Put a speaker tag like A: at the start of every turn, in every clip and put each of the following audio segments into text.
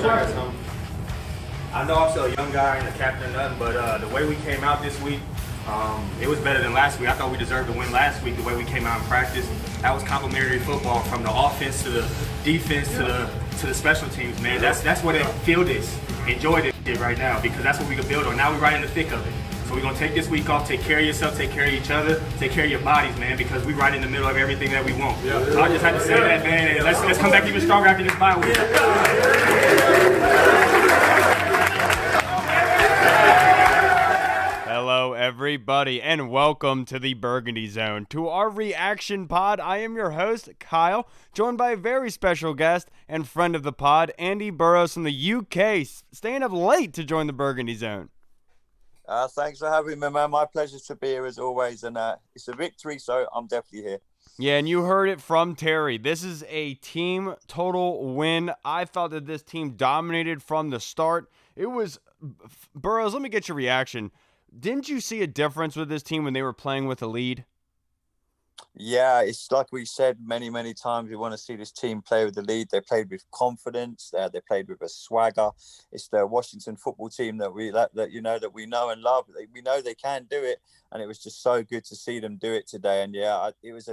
A: guys something. I know I'm still a young guy and a captain or nothing, but the way we came out this week, it was better than last week. I thought we deserved to win last week, the way we came out in practice. That was complimentary football from the offense to the defense to the special teams, man. That's what the field is. Enjoy this shit right now because that's what we can build on. Now we're right in the thick of it. So we're going to take this week off, take care of yourself, take care of each other, take care of your bodies, man, because we're right in the middle of everything that we want. So I just had to say that, man, and let's come back even stronger after this bye week.
B: Hello, everybody, and welcome to the Burgundy Zone. To our reaction pod, I am your host, Kyle, joined by a very special guest and friend of the pod, Andy Burrows from the UK, staying up late to join the Burgundy Zone.
C: Thanks for having me, man. My pleasure to be here as always, and it's a victory, so I'm definitely here.
B: Yeah, and you heard it from Terry. This is a team total win. I thought that this team dominated from the start. It was Burrows. Let me get your reaction. Didn't you see a difference with this team when they were playing with a lead?
C: Yeah, it's like we said many, many times. We want to see this team play with the lead. They played with confidence. They played with a swagger. It's the Washington football team that we know and love. We know they can do it, and it was just so good to see them do it today. And yeah, it was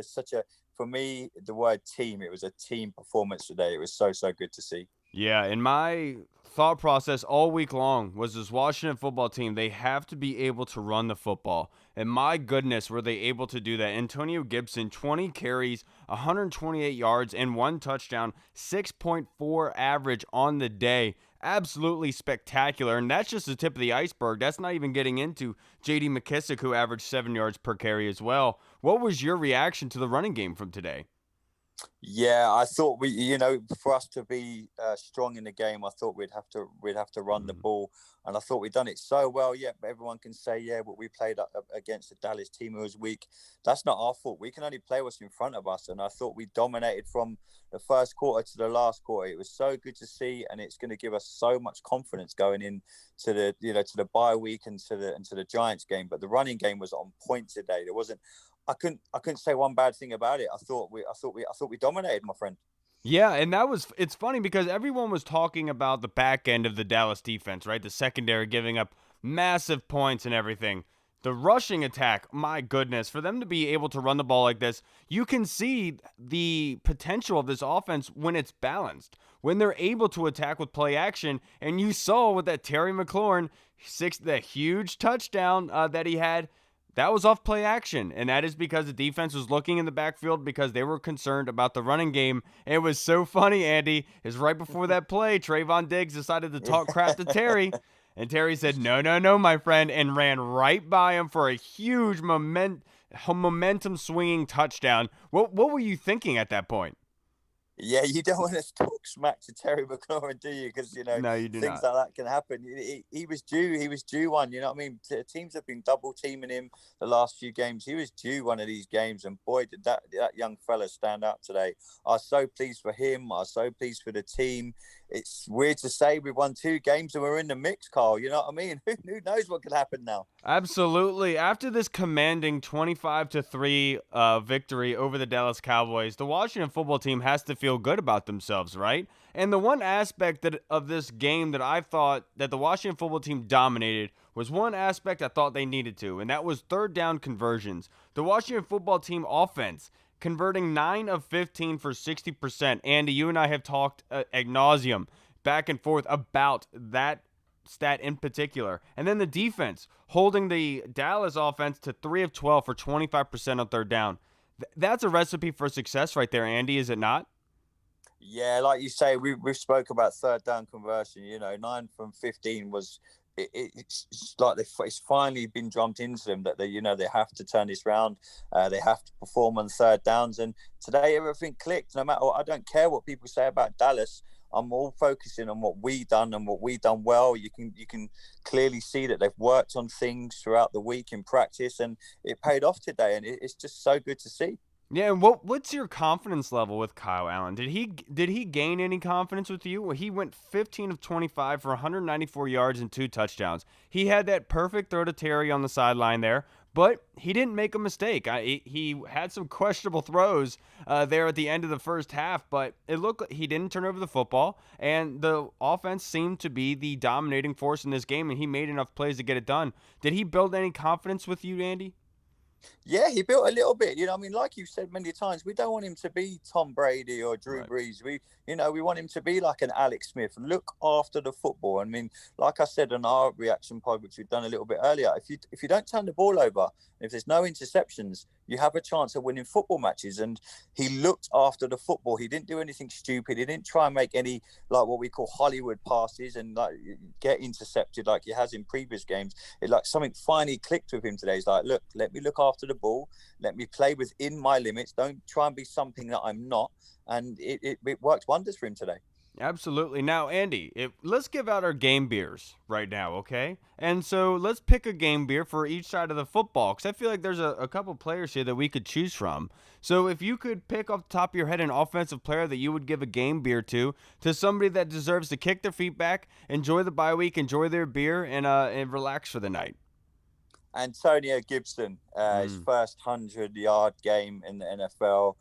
C: for me, the word team. It was a team performance today. It was so good to see.
B: Yeah, and my thought process all week long was this Washington football team, they have to be able to run the football. And my goodness, were they able to do that. Antonio Gibson, 20 carries, 128 yards, and 1 touchdown, 6.4 average on the day. Absolutely spectacular. And that's just the tip of the iceberg. That's not even getting into J.D. McKissick, who averaged 7 yards per carry as well. What was your reaction to the running game from today?
C: Yeah, I thought for us to be strong in the game, I thought we'd have to run the ball, and I thought we'd done it so well. Yeah, but everyone can say, but we played against the Dallas team who was weak. That's not our fault. We can only play what's in front of us, and I thought we dominated from the first quarter to the last quarter. It was so good to see, and it's going to give us so much confidence going in to the bye week and to the Giants game. But the running game was on point today. There wasn't. I couldn't say one bad thing about it. I thought we dominated, my friend.
B: Yeah, and it's funny because everyone was talking about the back end of the Dallas defense, right? The secondary giving up massive points and everything. The rushing attack, my goodness, for them to be able to run the ball like this, you can see the potential of this offense when it's balanced, when they're able to attack with play action. And you saw with that Terry McLaurin, that huge touchdown that he had, that was off play action, and that is because the defense was looking in the backfield because they were concerned about the running game. And it was so funny, Andy, is right before that play, Trayvon Diggs decided to talk crap to Terry, and Terry said, no, my friend, and ran right by him for a huge momentum-swinging touchdown. What were you thinking at that point?
C: Yeah, you don't want to talk smack to Terry McLaurin, do you? Because,
B: no, you do
C: things
B: not.
C: like that can happen. He was due. He was due one. You know what I mean? Teams have been double teaming him the last few games. He was due one of these games, and boy, did that young fella stand up today. I was so pleased for him. I was so pleased for the team. It's weird to say we won 2 games and we're in the mix, Carl. You know what I mean? Who knows what could happen now?
B: Absolutely. After this commanding 25-3 victory over the Dallas Cowboys, the Washington football team has to feel good about themselves, right? And the one aspect of this game that I thought that the Washington football team dominated was one aspect I thought they needed to, and that was third down conversions. The Washington football team offense converting 9 of 15 for 60%. Andy, you and I have talked ad nauseum back and forth about that stat in particular. And then the defense holding the Dallas offense to 3 of 12 for 25% on third down. That's a recipe for success right there, Andy, is it not?
C: Yeah, like you say, we've spoke about third down conversion. 9 from 15 was. It's like it's finally been drummed into them that they have to turn this round. They have to perform on third downs, and today everything clicked. No matter what, I don't care what people say about Dallas. I'm all focusing on what we done and what we done well. You can clearly see that they've worked on things throughout the week in practice, and it paid off today. And it's just so good to see.
B: Yeah, and what's your confidence level with Kyle Allen? Did he gain any confidence with you? Well, he went 15 of 25 for 194 yards and 2 touchdowns. He had that perfect throw to Terry on the sideline there, but he didn't make a mistake. He had some questionable throws there at the end of the first half, but it looked like he didn't turn over the football, and the offense seemed to be the dominating force in this game, and he made enough plays to get it done. Did he build any confidence with you, Andy?
C: Yeah, he built a little bit. I mean, like you said many times, we don't want him to be Tom Brady or Drew Brees. We want him to be like an Alex Smith. Look after the football. I mean, like I said on our reaction pod, which we've done a little bit earlier, if you don't turn the ball over, if there's no interceptions, you have a chance of winning football matches. And he looked after the football. He didn't do anything stupid. He didn't try and make any like what we call Hollywood passes and like get intercepted like he has in previous games. It like something finally clicked with him today. He's like, look, let me look after the ball. Let me play within my limits. Don't try and be something that I'm not. And it worked wonders for him today.
B: Absolutely. Now, Andy, let's give out our game beers right now, okay? And so let's pick a game beer for each side of the football, because I feel like there's a couple players here that we could choose from. So if you could pick off the top of your head an offensive player that you would give a game beer to somebody that deserves to kick their feet back, enjoy the bye week, enjoy their beer, and relax for the night.
C: Antonio Gibson, his first 100-yard game in the NFL.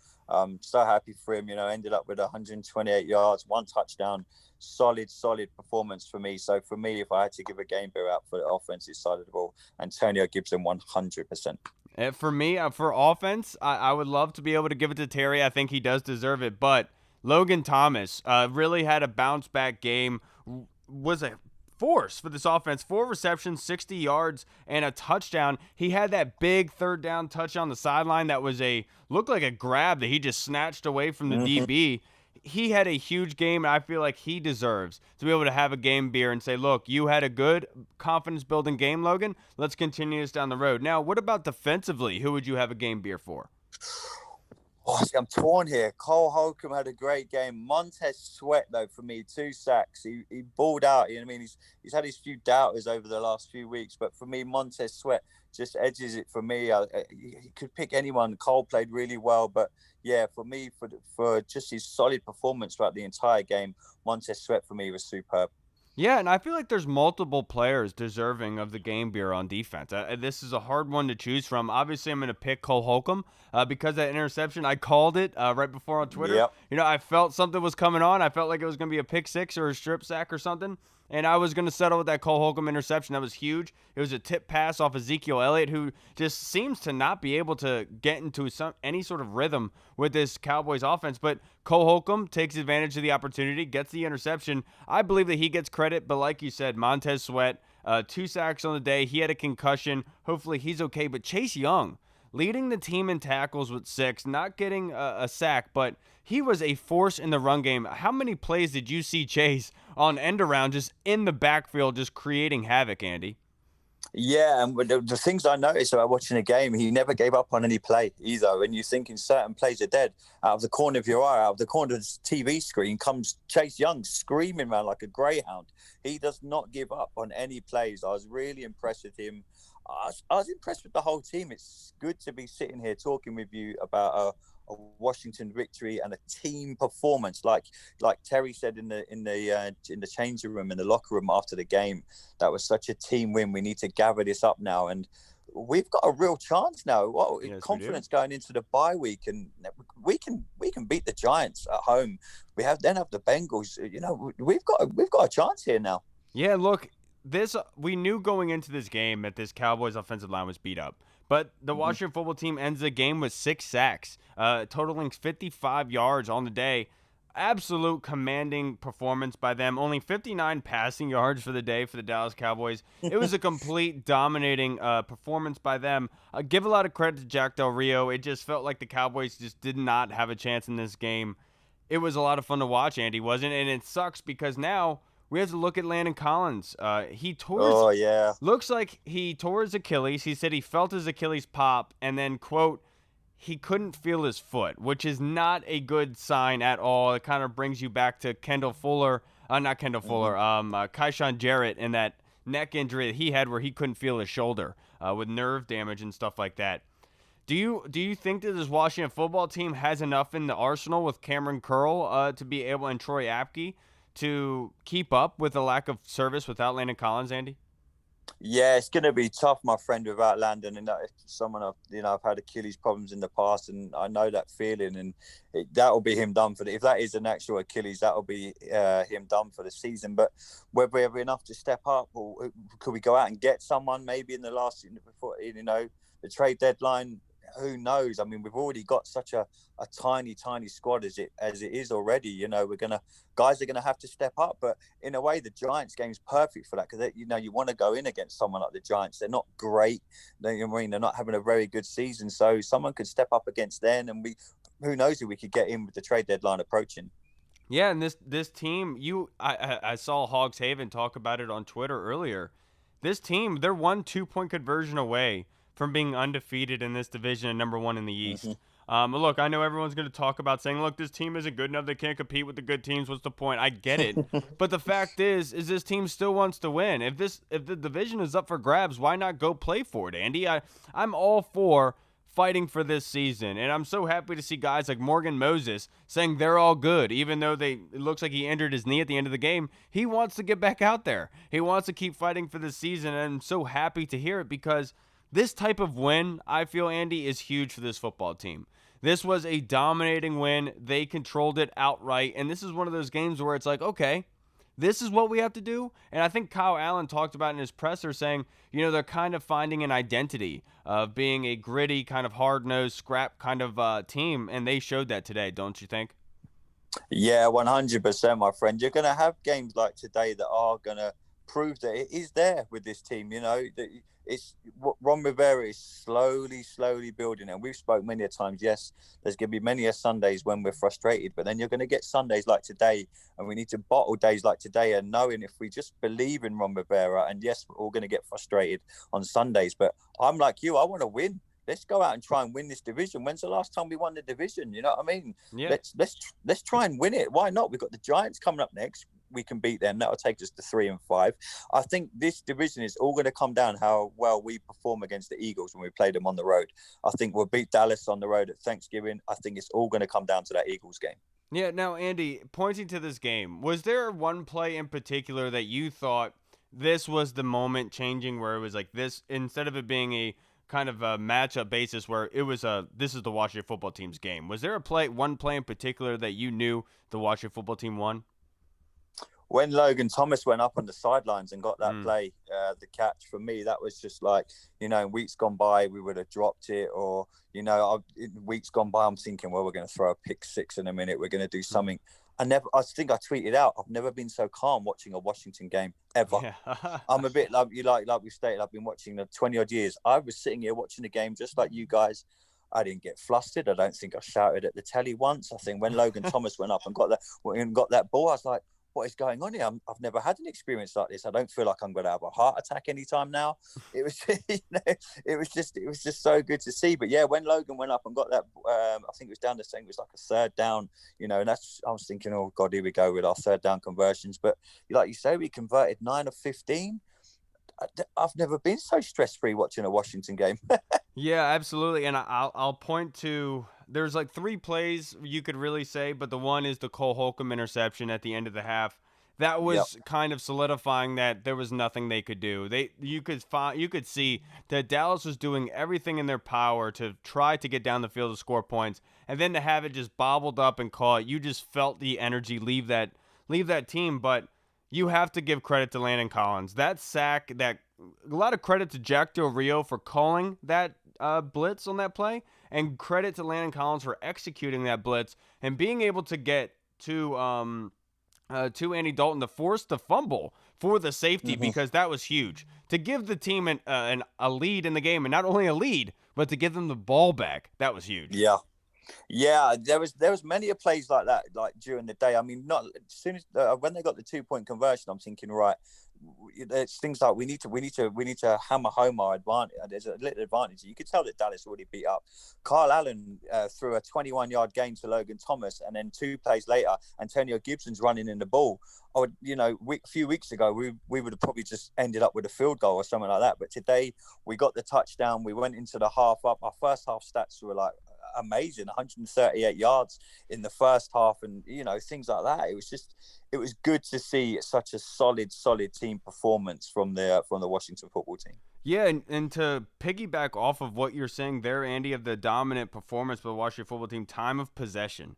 C: So happy for him, ended up with 128 yards, 1 touchdown, solid performance for me. So for me, if I had to give a game beer out for the offensive side of the ball, Antonio Gibson 100%.
B: And for me, for offense, I would love to be able to give it to Terry. I think he does deserve it. But Logan Thomas really had a bounce back game, was a force for this offense. 4 receptions, 60 yards, and a touchdown. He had that big third down touch on the sideline that looked like a grab that he just snatched away from the DB. He had a huge game, and I feel like he deserves to be able to have a game beer and say, look, you had a good confidence-building game, Logan. Let's continue this down the road. Now, what about defensively? Who would you have a game beer for?
C: Oh, see, I'm torn here. Cole Holcomb had a great game. Montez Sweat, though, for me, 2 sacks. He balled out. He's had his few doubters over the last few weeks, but for me, Montez Sweat just edges it for me. He could pick anyone. Cole played really well, but yeah, for me, for just his solid performance throughout the entire game, Montez Sweat for me was superb.
B: Yeah, and I feel like there's multiple players deserving of the game beer on defense. This is a hard one to choose from. Obviously, I'm going to pick Cole Holcomb because that interception, I called it right before on Twitter.
C: Yep.
B: I felt something was coming on. I felt like it was going to be a pick six or a strip sack or something. And I was going to settle with that Cole Holcomb interception. That was huge. It was a tip pass off Ezekiel Elliott, who just seems to not be able to get into any sort of rhythm with this Cowboys offense. But Cole Holcomb takes advantage of the opportunity, gets the interception. I believe that he gets credit, but like you said, Montez Sweat, 2 sacks on the day. He had a concussion. Hopefully he's okay. But Chase Young, leading the team in tackles with 6, not getting a sack, but he was a force in the run game. How many plays did you see Chase on end around just in the backfield, just creating havoc, Andy?
C: Yeah, and the things I noticed about watching the game, he never gave up on any play either. When you thinking certain plays are dead, out of the corner of your eye, out of the corner of the TV screen comes Chase Young screaming around like a greyhound. He does not give up on any plays. I was really impressed with him. I was impressed with the whole team. It's good to be sitting here talking with you about a Washington victory and a team performance, like Terry said in the changing room, in the locker room after the game. That was such a team win. We need to gather this up now, and we've got a real chance now. Well, yes, confidence going into the bye week, and we can beat the Giants at home. We have the Bengals. We've got a chance here now.
B: Yeah, look. We knew going into this game that this Cowboys offensive line was beat up, but the Washington football team ends the game with 6 sacks, totaling 55 yards on the day. Absolute commanding performance by them. Only 59 passing yards for the day for the Dallas Cowboys. It was a complete dominating performance by them. Give a lot of credit to Jack Del Rio. It just felt like the Cowboys just did not have a chance in this game. It was a lot of fun to watch, Andy, wasn't it? And it sucks because now we have to look at Landon Collins. Looks like he tore his Achilles. He said he felt his Achilles pop, and then, quote, he couldn't feel his foot, which is not a good sign at all. It kind of brings you back to Kaishan Jarrett and that neck injury that he had where he couldn't feel his shoulder with nerve damage and stuff like that. Do you think that this Washington football team has enough in the arsenal with Cameron Curl to be able, and Troy Apke, to keep up with the lack of service without Landon Collins, Andy?
C: Yeah, it's going to be tough, my friend, without Landon. And that someone I've had Achilles problems in the past, and I know that feeling. And that'll be him done for if that is an actual Achilles, that'll be him done for the season. But whether we have enough to step up, or could we go out and get someone maybe in the last before the trade deadline? Who knows? I mean, we've already got such a tiny squad as it is already. Guys are gonna have to step up. But in a way, the Giants game's perfect for that, because you want to go in against someone like the Giants. They're not great. They're not having a very good season. So someone could step up against them, and who knows who we could get in with the trade deadline approaching.
B: Yeah, and this team, I saw Hogs Haven talk about it on Twitter earlier. This team, they're 1 2-point conversion away from being undefeated in this division and number one in the East. Look, I know everyone's going to talk about saying, look, this team isn't good enough. They can't compete with the good teams. What's the point? I get it. But the fact is this team still wants to win. If the division is up for grabs, why not go play for it, Andy? I'm all for fighting for this season, and I'm so happy to see guys like Morgan Moses saying they're all good, even though it looks like he injured his knee at the end of the game. He wants to get back out there. He wants to keep fighting for this season, and I'm so happy to hear it, because this type of win, I feel, Andy, is huge for this football team. This was a dominating win. They controlled it outright, and this is one of those games where it's like, okay, this is what we have to do. And I think Kyle Allen talked about in his presser saying, they're kind of finding an identity of being a gritty, kind of hard-nosed, scrap kind of team, and they showed that today, don't you think?
C: Yeah, 100%, my friend. You're going to have games like today that are going to prove that it is there with this team. It's what Ron Rivera is slowly building, and we've spoke many a times. Yes, there's going to be many a Sundays when we're frustrated, but then you're going to get Sundays like today, and we need to bottle days like today, and knowing if we just believe in Ron Rivera, and yes, we're all going to get frustrated on Sundays, but I'm like you, I want to win. Let's go out and try and win this division. When's the last time we won the division? You know what I mean?
B: Yeah.
C: Let's try and win it. Why not? We've got the Giants coming up next. We can beat them. That'll take us to 3 and 5. I think this division is all going to come down how well we perform against the Eagles when we play them on the road. I think we'll beat Dallas on the road at Thanksgiving. I think it's all going to come down to that Eagles game.
B: Yeah. Now, Andy, pointing to this game, was there one play in particular that you thought this was the moment changing, where it was like this, instead of it being a kind of a matchup basis where it was this is the Washington football team's game? Was there one play in particular that you knew the Washington football team won?
C: When Logan Thomas went up on the sidelines and got that play, the catch, for me, that was just like, in weeks gone by, we would have dropped it, or, in weeks gone by, I'm thinking, well, we're going to throw a pick six in a minute. We're going to do something. I think I tweeted out, I've never been so calm watching a Washington game ever. Yeah. I'm a bit like we stated, I've been watching the 20 odd years. I was sitting here watching the game just like you guys. I didn't get flustered. I don't think I shouted at the telly once. I think when Logan Thomas went up and got that ball, I was like, what is going on here? I've never had an experience like this. I don't feel like I'm going to have a heart attack anytime now. It was, it was just so good to see. But yeah, when Logan went up and got that, I think it was down the same. It was like a third down, and I was thinking, oh God, here we go with our third down conversions. But like you say, we converted 9 of 15. I've never been so stress-free watching a Washington game.
B: Yeah, absolutely. And I'll point to, there's like 3 plays you could really say, but the one is the Cole Holcomb interception at the end of the half. That was kind of solidifying that there was nothing they could do. You could see that Dallas was doing everything in their power to try to get down the field to score points, and then to have it just bobbled up and caught, you just felt the energy leave that team. But you have to give credit to Landon Collins. That sack, a lot of credit to Jack Del Rio for calling that blitz on that play, and credit to Landon Collins for executing that blitz and being able to get to Andy Dalton to force the fumble for the safety, because that was huge. To give the team a lead in the game, and not only a lead, but to give them the ball back, that was huge.
C: Yeah, there was many plays like that, like during the day. I mean, not as soon as when they got the 2-point conversion, I'm thinking, right, it's things like we need to hammer home our advantage. There's a little advantage. You could tell that Dallas already beat up. Kyle Allen threw a 21-yard gain to Logan Thomas, and then 2 plays later, Antonio Gibson's running in the ball. A few weeks ago, we would have probably just ended up with a field goal or something like that. But today, we got the touchdown. We went into the half up. Our first half stats were like amazing, 138 yards in the first half, and things like that. It was good to see such a solid team performance from the Washington football team.
B: Yeah, and to piggyback off of what you're saying there, Andy, of the dominant performance by the Washington football team, time of possession.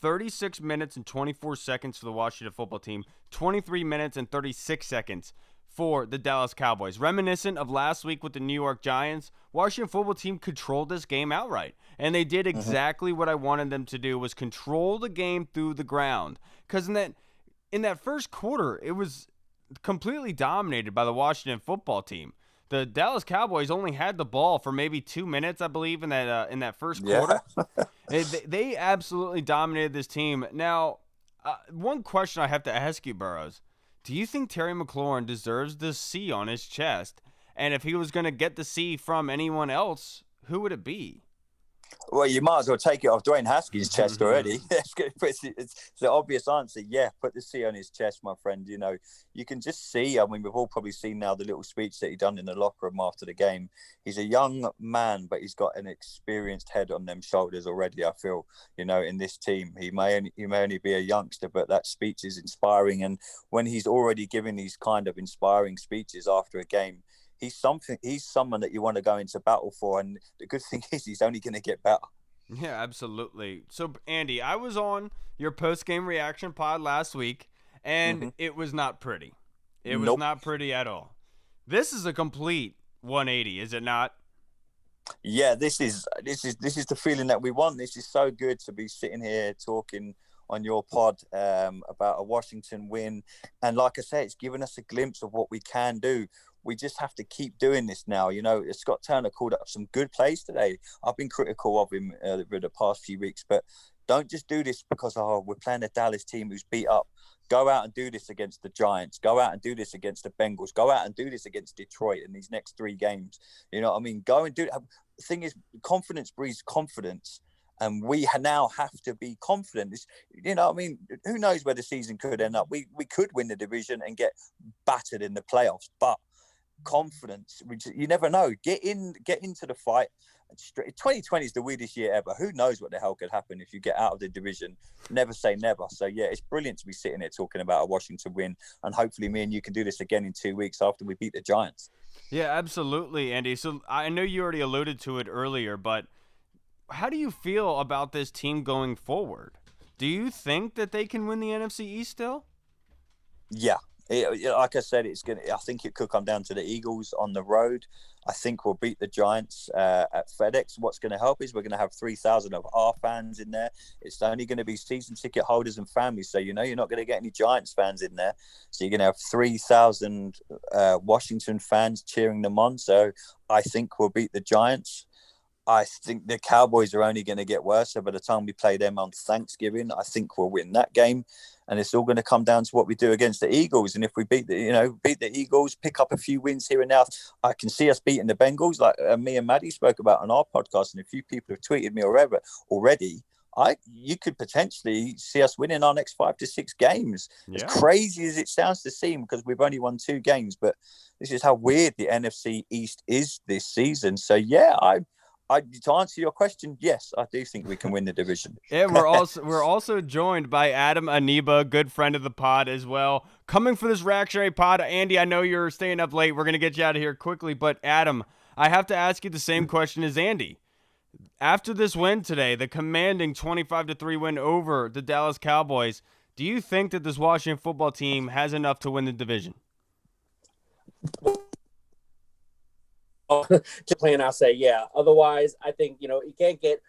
B: 36 minutes and 24 seconds for the Washington football team, 23 minutes and 36 seconds for the Dallas Cowboys. Reminiscent of last week with the New York Giants, Washington football team controlled this game outright. And they did exactly what I wanted them to do, was control the game through the ground. Because in that first quarter, it was completely dominated by the Washington football team. The Dallas Cowboys only had the ball for maybe 2 minutes, I believe, in that first quarter. They absolutely dominated this team. Now, one question I have to ask you, Burrows. Do you think Terry McLaurin deserves the C on his chest? And if he was going to get the C from anyone else, who would it be?
C: Well, you might as well take it off Dwayne Haskins' chest already. It's the obvious answer. Yeah, put the C on his chest, my friend. You can just see, I mean, we've all probably seen now the little speech that he done in the locker room after the game. He's a young man, but he's got an experienced head on them shoulders already, I feel, in this team. He may only be a youngster, but that speech is inspiring. And when he's already giving these kind of inspiring speeches after a game, he's someone that you want to go into battle for. And the good thing is he's only going to get better.
B: Yeah, absolutely. So, Andy, I was on your post-game reaction pod last week, and it was not pretty. It was not pretty at all. This is a complete 180, is it not?
C: Yeah, this is the feeling that we want. This is so good to be sitting here talking on your pod about a Washington win. And like I say, it's given us a glimpse of what we can do. We just have to keep doing this now. Scott Turner called up some good plays today. I've been critical of him over the past few weeks, but don't just do this because, we're playing a Dallas team who's beat up. Go out and do this against the Giants. Go out and do this against the Bengals. Go out and do this against Detroit in these next 3 games. You know what I mean? Go and do it. The thing is, confidence breeds confidence. And we now have to be confident. Who knows where the season could end up? We could win the division and get battered in the playoffs, but confidence, you never know. Get into the fight. 2020 is the weirdest year ever. Who knows what the hell could happen if you get out of the division? Never say never. So yeah, it's brilliant to be sitting here talking about a Washington win, and hopefully me and you can do this again in 2 weeks after we beat the Giants.
B: Yeah, absolutely, Andy. So I know you already alluded to it earlier, but how do you feel about this team going forward? Do you think that they can win the NFC East still?
C: Yeah. Like I said, I think it could come down to the Eagles on the road. I think we'll beat the Giants at FedEx. What's going to help is we're going to have 3,000 of our fans in there. It's only going to be season ticket holders and families. So, you're not going to get any Giants fans in there. So you're going to have 3,000 Washington fans cheering them on. So I think we'll beat the Giants. I think the Cowboys are only going to get worse. So by the time we play them on Thanksgiving, I think we'll win that game. And it's all going to come down to what we do against the Eagles. And if we beat the Eagles, pick up a few wins here and now, I can see us beating the Bengals, like me and Maddie spoke about on our podcast, and a few people have tweeted me already. You could potentially see us winning our next 5 to 6 games. Yeah. As crazy as it sounds to seem, because we've only won 2 games, but this is how weird the NFC East is this season. So yeah, to answer your question, yes, I do think we can win the division.
B: Yeah, we're also joined by Adam Aniba, good friend of the pod as well. Coming for this reactionary pod, Andy, I know you're staying up late. We're going to get you out of here quickly, but Adam, I have to ask you the same question as Andy. After this win today, the commanding 25-3 win over the Dallas Cowboys, do you think that this Washington football team has enough to win the division?
D: Just playing, I'll say yeah. Otherwise, I think you can't get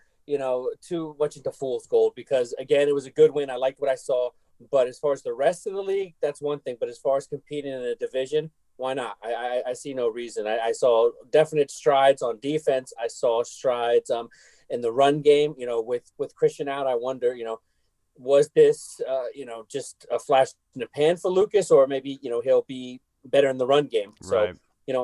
D: too much into fool's gold, because again, it was a good win. I liked what I saw, but as far as the rest of the league, that's one thing. But as far as competing in a division, why not? I see no reason. I saw definite strides on defense. I saw strides in the run game. With Christian out, I wonder was this just a flash in the pan for Lucas, or maybe he'll be better in the run game. So.
B: Right.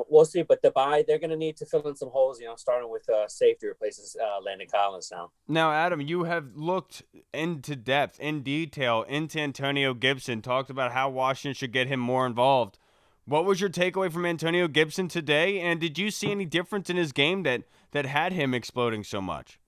D: We'll see. But they're going to need to fill in some holes, starting with safety replaces Landon Collins now.
B: Now, Adam, you have looked into depth, in detail, into Antonio Gibson, talked about how Washington should get him more involved. What was your takeaway from Antonio Gibson today? And did you see any difference in his game that had him exploding so much?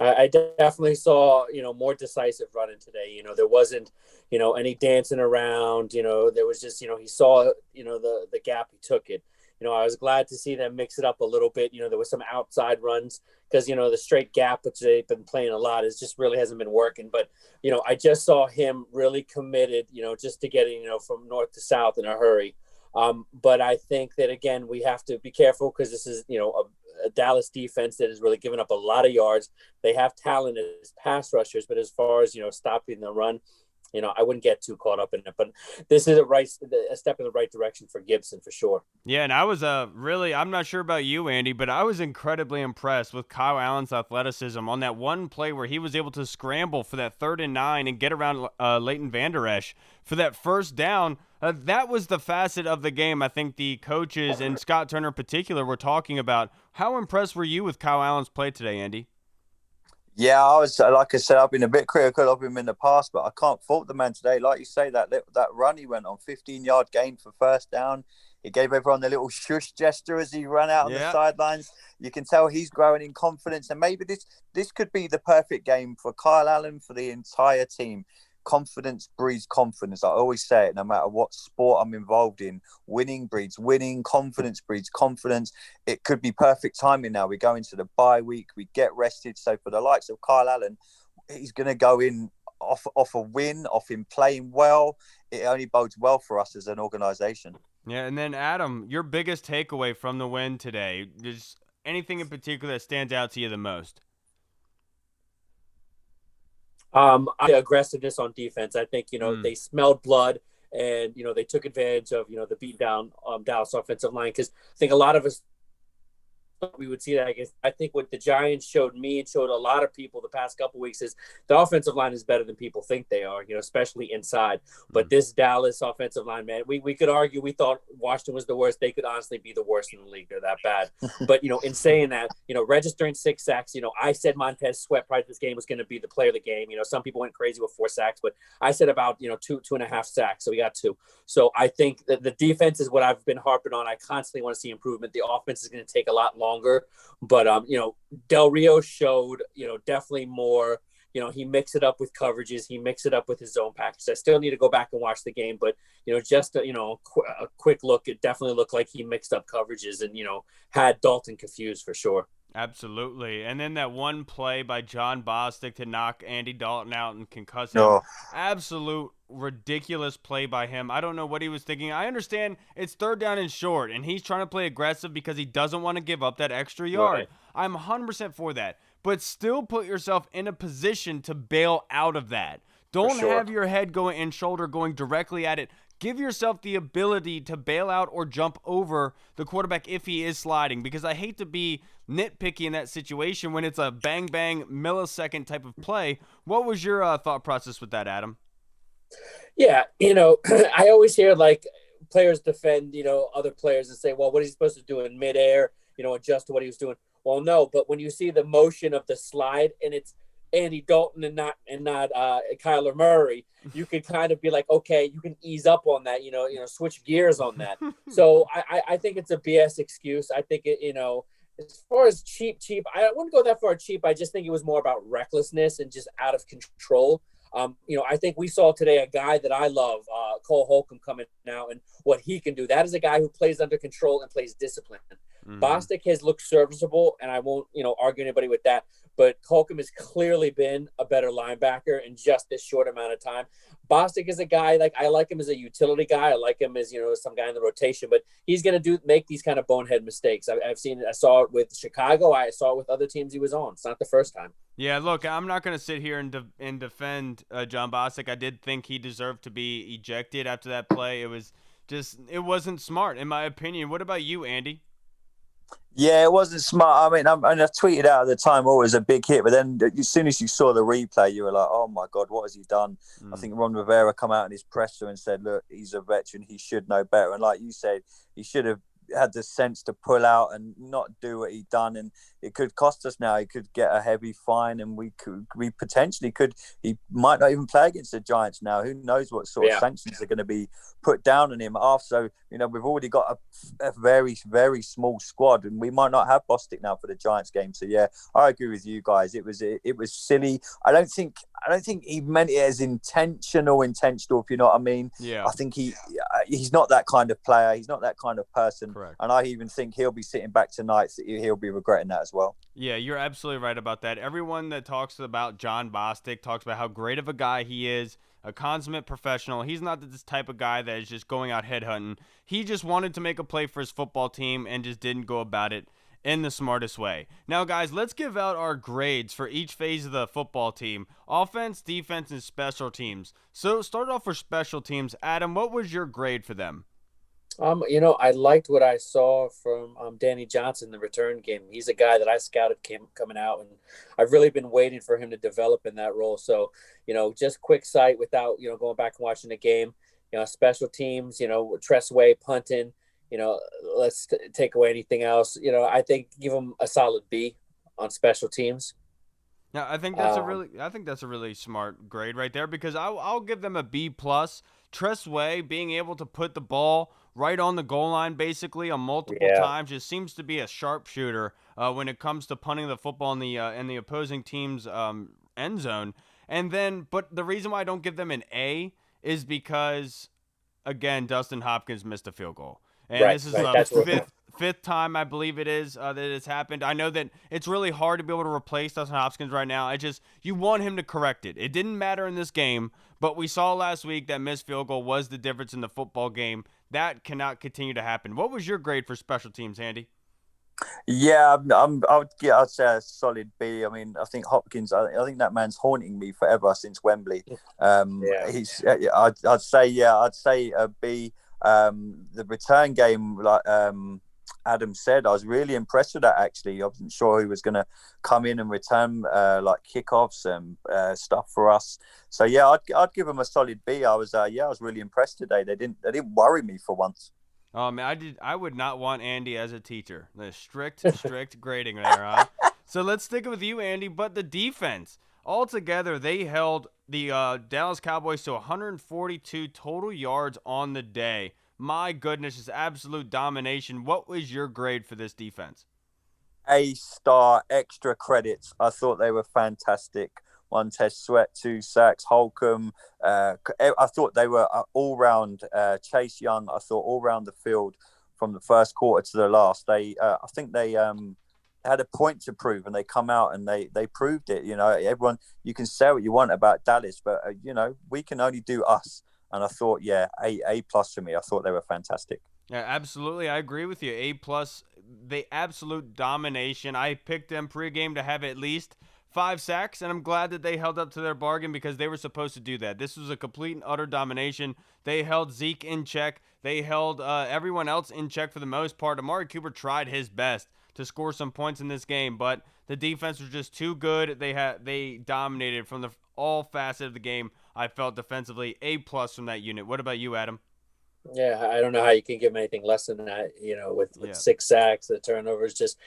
D: I definitely saw, more decisive running today. There wasn't, any dancing around. There was just, he saw, the gap, he took it. I was glad to see them mix it up a little bit. There was some outside runs because, the straight gap, which they've been playing a lot, is just really hasn't been working. But, I just saw him really committed, just to getting, from north to south in a hurry. But I think that, again, we have to be careful because this is, a Dallas defense that has really given up a lot of yards. They have talent as pass rushers, but as far as, stopping the run, I wouldn't get too caught up in it. But this is a step in the right direction for Gibson for sure.
B: Yeah, and I was really, I'm not sure about you, Andy, but I was incredibly impressed with Kyle Allen's athleticism on that one play where he was able to scramble for that 3rd and 9 and get around Leighton Vander Esch for that first down. That was the facet of the game I think the coaches and Scott Turner in particular were talking about. How impressed were you with Kyle Allen's play today, Andy?
C: Yeah, I was, like I said, I've been a bit critical of him in the past, but I can't fault the man today. Like you say, that run he went on, 15-yard gain for first down. He gave everyone the little shush gesture as he ran out on the sidelines. You can tell he's growing in confidence, and maybe this could be the perfect game for Kyle Allen, for the entire team. Confidence breeds confidence. I always say it, no matter what sport I'm involved in. Winning breeds winning. Confidence breeds confidence. It could be perfect timing now. We go into the bye week. We get rested. So for the likes of Kyle Allen, he's going to go in off a win, off him playing well. It only bodes well for us as an organization.
B: Yeah, and then Adam, your biggest takeaway from the win today, is anything in particular that stands out to you the most?
D: The aggressiveness on defense. I think, they smelled blood and, they took advantage of, the beat down Dallas offensive line. Because I think a lot of us, we would see that. I think what the Giants showed me and showed a lot of people the past couple of weeks is the offensive line is better than people think they are, especially inside. But this Dallas offensive line, man, we could argue we thought Washington was the worst. They could honestly be the worst in the league. They're that bad. But, in saying that, registering 6 sacks, I said Montez Sweat prior to this game was going to be the player of the game. Some people went crazy with 4 sacks, but I said about, 2.5 sacks. So we got 2. So I think that the defense is what I've been harping on. I constantly want to see improvement. The offense is going to take a lot longer. But, Del Rio showed, definitely more, he mixed it up with coverages. He mixed it up with his zone package. I still need to go back and watch the game, but, just a quick look, it definitely looked like he mixed up coverages and, had Dalton confused for sure.
B: Absolutely. And then that one play by John Bostic to knock Andy Dalton out and concuss him. Absolute ridiculous play by him. I don't know what he was thinking. I understand it's 3rd down and short, and he's trying to play aggressive because he doesn't want to give up that extra yard.
D: Right.
B: I'm 100% for that. But still put yourself in a position to bail out of that. Don't have your head going and shoulder going directly at it. Give yourself the ability to bail out or jump over the quarterback if he is sliding, because I hate to be nitpicky in that situation when it's a bang-bang millisecond type of play. What was your thought process with that, Adam?
D: Yeah, I always hear players defend, other players and say, well, what is he supposed to do in midair, adjust to what he was doing? Well, no, but when you see the motion of the slide and it's Andy Dalton and not Kyler Murray, you could kind of be like, okay, you can ease up on that, switch gears on that. So I think it's a BS excuse. I think it, as far as cheap, I wouldn't go that far cheap. I just think it was more about recklessness and just out of control. I think we saw today a guy that I love, Cole Holcomb, coming out and what he can do. That is a guy who plays under control and plays discipline. Bostic has looked serviceable, and I won't, argue anybody with that. But Holcomb has clearly been a better linebacker in just this short amount of time. Bostic is a guy, I like him as a utility guy. I like him as, some guy in the rotation, but he's going to make these kind of bonehead mistakes. I saw it with Chicago. I saw it with other teams he was on. It's not the first time.
B: Yeah, look, I'm not going to sit here and defend John Bostic. I did think he deserved to be ejected after that play. It wasn't smart, in my opinion. What about you, Andy?
C: Yeah, it wasn't smart. I mean, I tweeted out at the time, oh, it was a big hit. But then as soon as you saw the replay, you were like, oh, my God, what has he done? I think Ron Rivera come out in his presser and said, look, he's a veteran. He should know better. And like you said, he should have had the sense to pull out and not do what he'd done, and it could cost us now. He could get a heavy fine, and we potentially could. He might not even play against the Giants now. Who knows what sort of sanctions are going to be put down on him after? So we've already got a very, very small squad, and we might not have Bostic now for the Giants game. So yeah, I agree with you guys. It was silly. I don't think he meant it as intentional, if you know what I mean.
B: Yeah.
C: I think he's not that kind of player. He's not that kind of person.
B: Correct.
C: And I even think he'll be sitting back tonight. So he'll be regretting that as well.
B: Yeah, you're absolutely right about that. Everyone that talks about John Bostic talks about how great of a guy he is, a consummate professional. He's not this type of guy that is just going out headhunting. He just wanted to make a play for his football team and just didn't go about it in the smartest way. Now, guys, let's give out our grades for each phase of the football team: offense, defense, and special teams. So start off for special teams. Adam, what was your grade for them?
D: I liked what I saw from Danny Johnson in the return game. He's a guy that I scouted coming out, and I've really been waiting for him to develop in that role. So, just quick sight without, going back and watching the game, special teams, Tressway punting, let's take away anything else. I think give him a solid B on special teams.
B: Yeah, I think that's a really smart grade right there, because I'll give them a B plus. Tressway being able to put the ball right on the goal line basically on multiple times just seems to be a sharpshooter when it comes to punting the football in the opposing team's end zone. And then, but the reason why I don't give them an A is because, again, Dustin Hopkins missed a field goal. And this is the fifth time, I believe it is, that it's happened. I know that it's really hard to be able to replace Dustin Hopkins right now. You want him to correct it. It didn't matter in this game, but we saw last week that missed field goal was the difference in the football game. That cannot continue to happen. What was your grade for special teams, Andy?
C: Yeah, I'd say a solid B. I mean, I think Hopkins. I think that man's haunting me forever since Wembley. I'd say a B. The return game, like Adam said, I was really impressed with that. Actually, I wasn't sure who was going to come in and return like kickoffs and stuff for us. So yeah, I'd give them a solid B. I was really impressed today. They didn't worry me for once.
B: I would not want Andy as a teacher. The strict grading there, huh? So let's stick with you, Andy. But the defense, altogether, they held the Dallas Cowboys to 142 total yards on the day. My goodness, it's absolute domination. What was your grade for this defense?
C: A-star, extra credits. I thought they were fantastic. 1 test sweat, 2 sacks, Holcomb. I thought they were all round. Chase Young, I thought all round the field from the first quarter to the last. I think they had a point to prove, and they come out and they proved it. Everyone, you can say what you want about Dallas, but we can only do us. And I thought, A plus for me. I thought they were fantastic.
B: Yeah, absolutely. I agree with you. A plus, the absolute domination. I picked them pregame to have at least 5 sacks, and I'm glad that they held up to their bargain because they were supposed to do that. This was a complete and utter domination. They held Zeke in check. They held everyone else in check for the most part. Amari Cooper tried his best to score some points in this game, but the defense was just too good. They dominated from all facets of the game. I felt defensively. A plus from that unit. What about you, Adam?
D: Yeah, I don't know how you can give them anything less than that, with 6 sacks, the turnovers, just,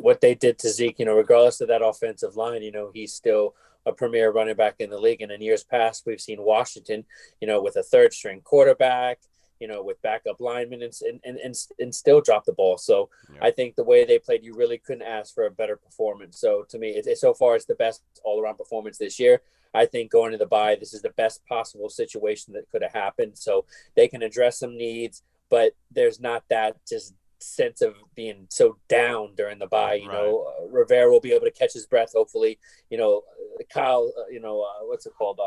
D: what they did to Zeke, regardless of that offensive line, he's still a premier running back in the league. And in years past, we've seen Washington, with a third string quarterback, with backup linemen and still drop the ball. So I think the way they played, you really couldn't ask for a better performance. So to me, so far it's the best all-around performance this year. I think going to the bye, this is the best possible situation that could have happened. So they can address some needs, but there's not that just sense of being so down during the bye. Rivera will be able to catch his breath, hopefully. Kyle, what's it called?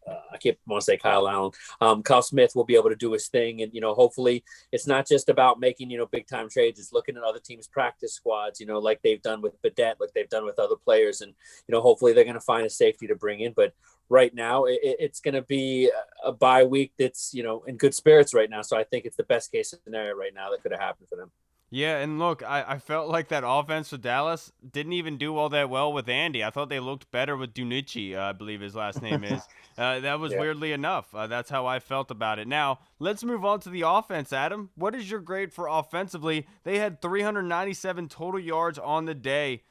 D: I keep want to say Kyle Allen. Kyle Smith will be able to do his thing, and hopefully it's not just about making big time trades. It's looking at other teams' practice squads, like they've done with Badette, like they've done with other players, and hopefully they're going to find a safety to bring in. But right now, it's going to be a bye week that's in good spirits right now. So I think it's the best case scenario right now that could have happened for them.
B: Yeah, and look, I felt like that offense for Dallas didn't even do all that well with Andy. I thought they looked better with Dunichi, I believe his last name is. That was
D: Yeah.
B: weirdly enough. That's how I felt about it. Now, let's move on to the offense, Adam. What is your grade for offensively? They had 397 total yards on the day.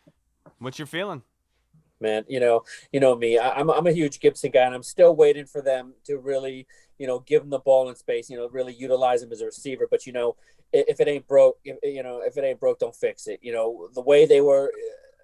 B: What's your feeling?
D: Man, you know me. I'm a huge Gibson guy, and I'm still waiting for them to really, give him the ball in space. Really utilize him as a receiver. But if it ain't broke, if it ain't broke, don't fix it. The way they were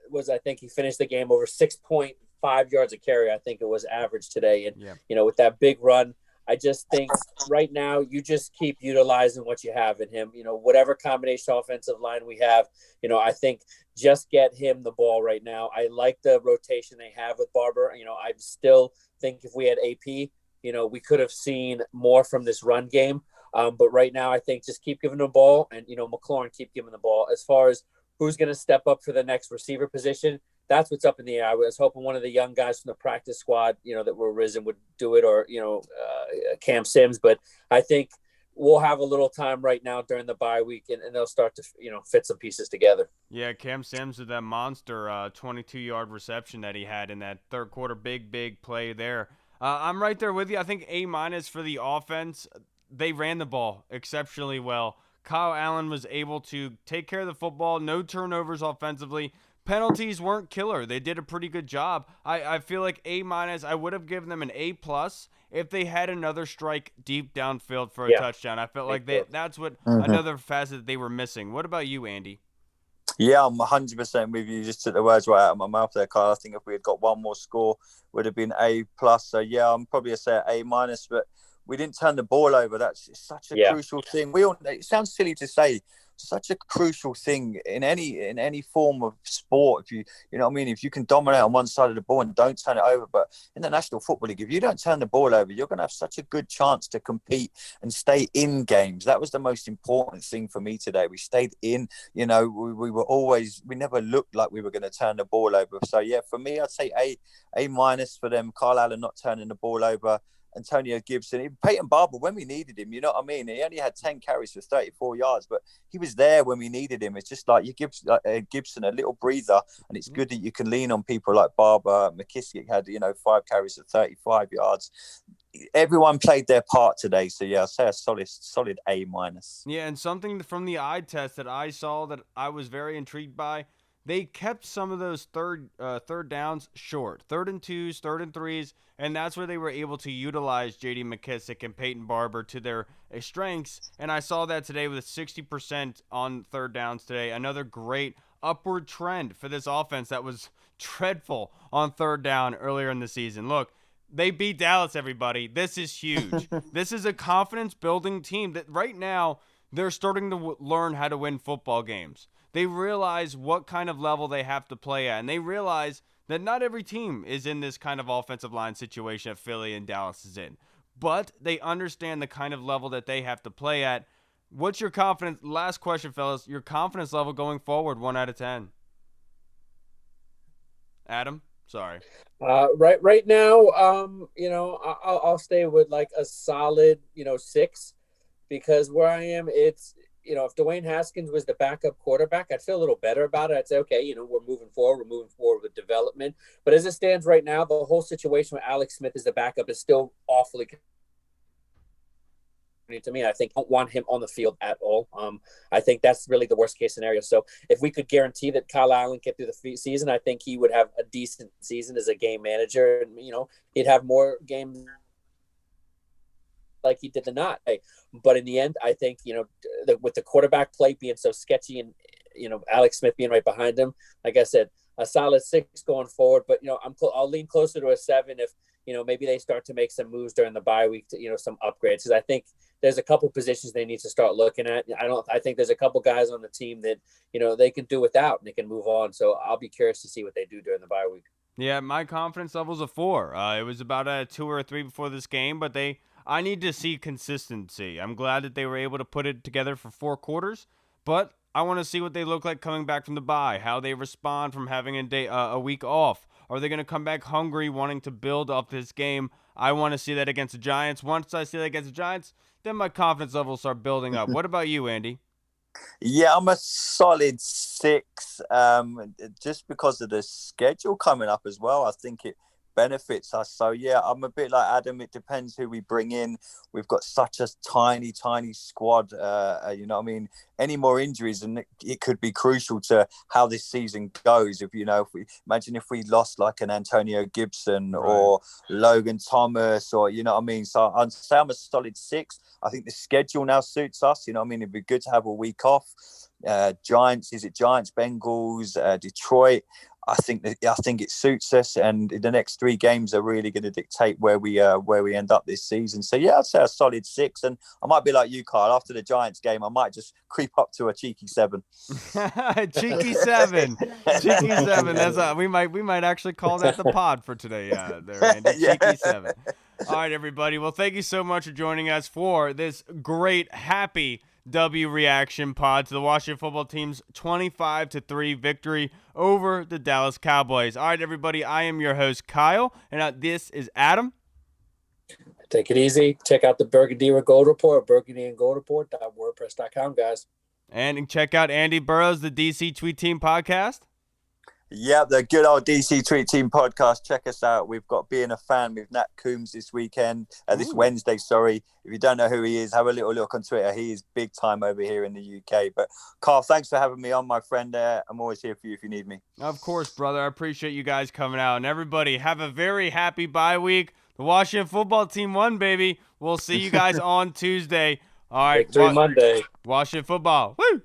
D: was, I think he finished the game over 6.5 yards a carry. I think it was average today, and
B: Yeah.
D: with that big run. I just think right now you just keep utilizing what you have in him. Whatever combination offensive line we have, I think just get him the ball right now. I like the rotation they have with Barber. I still think if we had AP, we could have seen more from this run game. But right now, I think just keep giving the ball, and McLaurin keep giving the ball. As far as who's going to step up for the next receiver position, that's what's up in the air. I was hoping one of the young guys from the practice squad, that were risen would do it, or Cam Sims. But I think we'll have a little time right now during the bye week, and they'll start to fit some pieces together.
B: Yeah, Cam Sims with that monster 22-yard reception that he had in that third quarter. Big play there. I'm right there with you. I think A- for the offense. They ran the ball exceptionally well. Kyle Allen was able to take care of the football. No turnovers offensively. Penalties weren't killer. They did a pretty good job. I feel like A-. I would have given them an A+ if they had another strike deep downfield for a touchdown. I felt like that's what another facet that they were missing. What about you, Andy?
C: Yeah, I'm 100% with you. You just took the words right out of my mouth there, Kyle. I think if we had got one more score, would have been A+. So yeah, I'm probably say A-, but we didn't turn the ball over. That's such a crucial thing. It sounds silly to say, such a crucial thing in any form of sport. If you know what I mean, if you can dominate on one side of the ball and don't turn it over, but in the National Football League, if you don't turn the ball over, you're going to have such a good chance to compete and stay in games. That was the most important thing for me today. We stayed in. We never looked like we were going to turn the ball over. So yeah, for me, I'd say A- for them. Kyle Allen not turning the ball over. Antonio Gibson, Peyton Barber, when we needed him, you know what I mean? He only had 10 carries for 34 yards, but he was there when we needed him. It's just like you give Gibson a little breather, and it's good that you can lean on people like Barber. McKissick had, 5 carries for 35 yards. Everyone played their part today. So, yeah, I'll say a solid A-.
B: Yeah, and something from the eye test that I saw that I was very intrigued by, they kept some of those third downs short, 3rd and 2s, 3rd and 3s, and that's where they were able to utilize J.D. McKissick and Peyton Barber to their strengths. And I saw that today with 60% on 3rd downs today. Another great upward trend for this offense that was dreadful on 3rd down earlier in the season. Look, they beat Dallas, everybody. This is huge. This is a confidence-building team that right now they're starting to learn how to win football games. They realize what kind of level they have to play at, and they realize that not every team is in this kind of offensive line situation that Philly and Dallas is in. But they understand the kind of level that they have to play at. What's your confidence? Last question, fellas. Your confidence level going forward, 1 out of 10. Adam? Sorry.
D: Right now, I'll stay with like a solid, 6, because where I am, it's, if Dwayne Haskins was the backup quarterback, I'd feel a little better about it. I'd say, okay, we're moving forward with development. But as it stands right now, the whole situation with Alex Smith as the backup is still awfully to me. I think I don't want him on the field at all. I think that's really the worst case scenario. So if we could guarantee that Kyle Allen get through the season, I think he would have a decent season as a game manager, and he'd have more games like he did the not. But in the end, I think with the quarterback play being so sketchy, and Alex Smith being right behind him, like I said, a solid 6 going forward. But I'll lean closer to a 7 if maybe they start to make some moves during the bye week to some upgrades, because I think there's a couple positions they need to start looking at. I think there's a couple guys on the team that they can do without and they can move on. So I'll be curious to see what they do during the bye week.
B: Yeah, my confidence level's a 4. It was about a 2 or a 3 before this game, but I need to see consistency. I'm glad that they were able to put it together for 4 quarters, but I want to see what they look like coming back from the bye, how they respond from having a week off. Are they going to come back hungry, wanting to build up this game? I want to see that against the Giants. Once I see that against the Giants, then my confidence level will start building up. What about you, Andy?
C: Yeah, I'm a solid 6. Just because of the schedule coming up as well, I think it benefits us. So yeah, I'm a bit like Adam. It depends who we bring in. We've got such a tiny squad. You know what I mean? Any more injuries, and it could be crucial to how this season goes. If if we lost like an Antonio Gibson or Logan Thomas, or you know what I mean. So I'd say I'm a solid 6. I think the schedule now suits us. You know what I mean? It'd be good to have a week off. Giants, Bengals, Detroit. I think it suits us, and the next 3 games are really going to dictate where we end up this season. So yeah, I'd say a solid 6, and I might be like you, Kyle. After the Giants game, I might just creep up to a cheeky 7.
B: Cheeky 7. Cheeky 7. That's we might actually call that the pod for today. There, Andy.
C: Yeah.
B: Cheeky 7. All right, everybody. Well, thank you so much for joining us for this great, happy W reaction pod to the Washington football team's 25-3 victory over the Dallas Cowboys. All right, everybody. I am your host, Kyle, and this is Adam.
D: Take it easy. Check out the Burgundy and Gold Report, burgundyandgoldreport.wordpress.com, guys.
B: And check out Andy Burrows, the DC Tweet Team podcast.
C: Yeah, the good old DC Tweet Team podcast. Check us out. We've got Being a Fan with Nat Coombs this Wednesday. Sorry. If you don't know who he is, have a little look on Twitter. He is big time over here in the UK. But Carl, thanks for having me on, my friend. I'm always here for you if you need me.
B: Of course, brother. I appreciate you guys coming out. And everybody, have a very happy bye week. The Washington football team won, baby. We'll see you guys on Tuesday. All right.
D: Victory Monday.
B: Washington football. Woo!